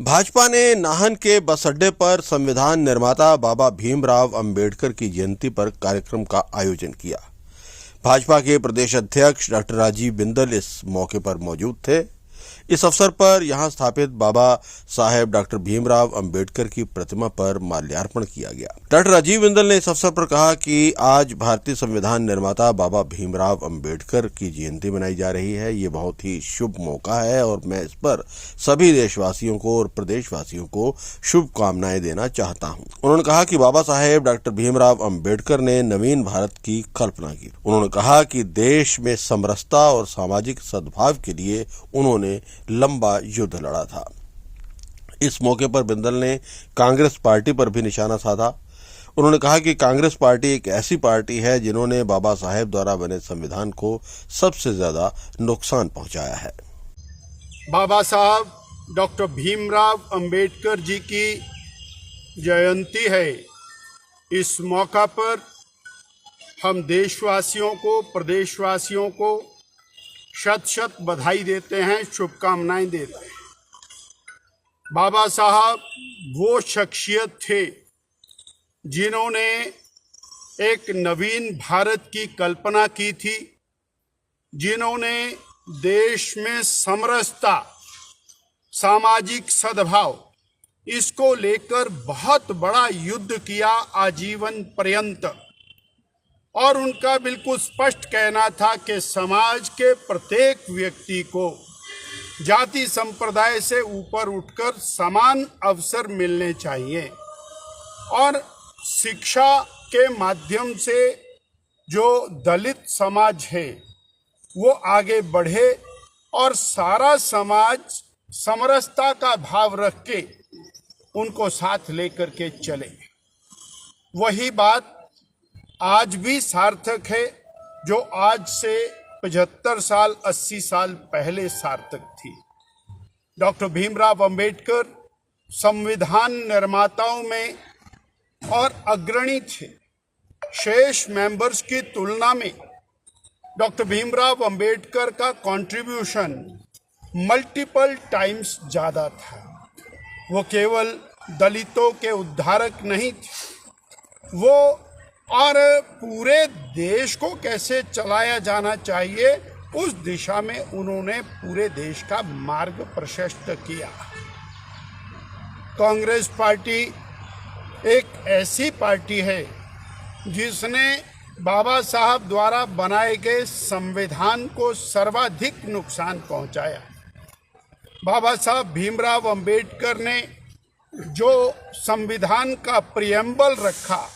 भाजपा ने नाहन के बस अड्डे पर संविधान निर्माता बाबा भीमराव अंबेडकर की जयंती पर कार्यक्रम का आयोजन किया। भाजपा के प्रदेश अध्यक्ष डॉक्टर राजीव बिंदल इस मौके पर मौजूद थे। इस अवसर पर यहां स्थापित बाबा साहेब डॉक्टर भीमराव अंबेडकर की प्रतिमा पर माल्यार्पण किया गया। डॉक्टर राजीव बिंदल ने इस अवसर पर कहा कि आज भारतीय संविधान निर्माता बाबा भीमराव अंबेडकर की जयंती मनाई जा रही है। ये बहुत ही शुभ मौका है और मैं इस पर सभी देशवासियों को और प्रदेशवासियों को शुभकामनाएं देना चाहता हूं। उन्होंने कहा कि बाबा साहेब डॉक्टर भीमराव अंबेडकर ने नवीन भारत की कल्पना की। उन्होंने कहा कि देश में समरसता और सामाजिक सद्भाव के लिए उन्होंने लंबा युद्ध लड़ा था। इस मौके पर बिंदल ने कांग्रेस पार्टी पर भी निशाना साधा। उन्होंने कहा कि कांग्रेस पार्टी एक ऐसी पार्टी है जिन्होंने बाबा साहेब द्वारा बने संविधान को सबसे ज्यादा नुकसान पहुंचाया है। बाबा साहब डॉक्टर भीमराव अंबेडकर जी की जयंती है। इस मौका पर हम देशवासियों को, प्रदेशवासियों को शत शत बधाई देते हैं, शुभकामनाएं देते हैं। बाबा साहब वो शख्सियत थे जिन्होंने एक नवीन भारत की कल्पना की थी, जिन्होंने देश में समरसता, सामाजिक सद्भाव, इसको लेकर बहुत बड़ा युद्ध किया आजीवन पर्यंत। और उनका बिल्कुल स्पष्ट कहना था कि समाज के प्रत्येक व्यक्ति को जाति संप्रदाय से ऊपर उठकर समान अवसर मिलने चाहिए और शिक्षा के माध्यम से जो दलित समाज है वो आगे बढ़े और सारा समाज समरसता का भाव रख के उनको साथ लेकर के चले। वही बात आज भी सार्थक है जो आज से 75 साल 80 साल पहले सार्थक थी। डॉक्टर भीमराव अंबेडकर संविधान निर्माताओं में और अग्रणी थे। शेष मेंबर्स की तुलना में डॉक्टर भीमराव अंबेडकर का कंट्रीब्यूशन मल्टीपल टाइम्स ज़्यादा था। वो केवल दलितों के उद्धारक नहीं थे, वो और पूरे देश को कैसे चलाया जाना चाहिए उस दिशा में उन्होंने पूरे देश का मार्ग प्रशस्त किया। कांग्रेस पार्टी एक ऐसी पार्टी है जिसने बाबा साहब द्वारा बनाए गए संविधान को सर्वाधिक नुकसान पहुंचाया। बाबा साहब भीमराव अंबेडकर ने जो संविधान का प्रियम्बल रखा,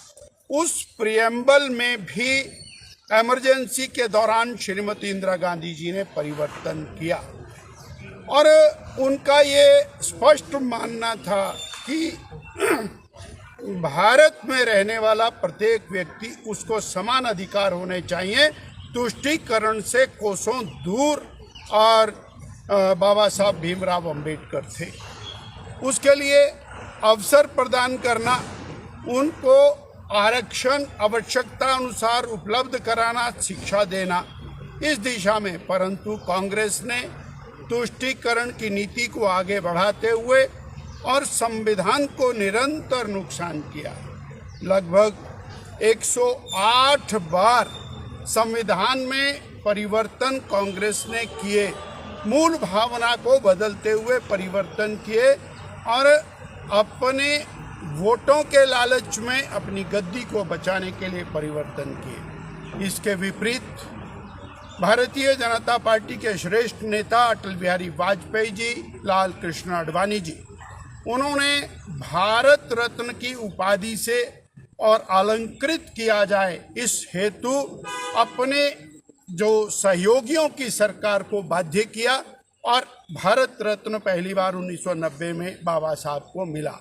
उस प्रियम्बल में भी इमरजेंसी के दौरान श्रीमती इंदिरा गांधी जी ने परिवर्तन किया और उनका ये स्पष्ट मानना था कि भारत में रहने वाला प्रत्येक व्यक्ति, उसको समान अधिकार होने चाहिए, तुष्टीकरण से कोसों दूर। और बाबा साहब भीमराव अंबेडकर थे। उसके लिए अवसर प्रदान करना, उनको आरक्षण आवश्यकता अनुसार उपलब्ध कराना, शिक्षा देना, इस दिशा में। परंतु कांग्रेस ने तुष्टीकरण की नीति को आगे बढ़ाते हुए और संविधान को निरंतर नुकसान किया। लगभग 108 बार संविधान में परिवर्तन कांग्रेस ने किए, मूल भावना को बदलते हुए परिवर्तन किए और अपने वोटों के लालच में अपनी गद्दी को बचाने के लिए परिवर्तन किए। इसके विपरीत भारतीय जनता पार्टी के श्रेष्ठ नेता अटल बिहारी वाजपेयी जी, लाल कृष्ण आडवाणी जी, उन्होंने भारत रत्न की उपाधि से और अलंकृत किया जाए इस हेतु अपने जो सहयोगियों की सरकार को बाध्य किया और भारत रत्न पहली बार 1990 में बाबा साहब को मिला।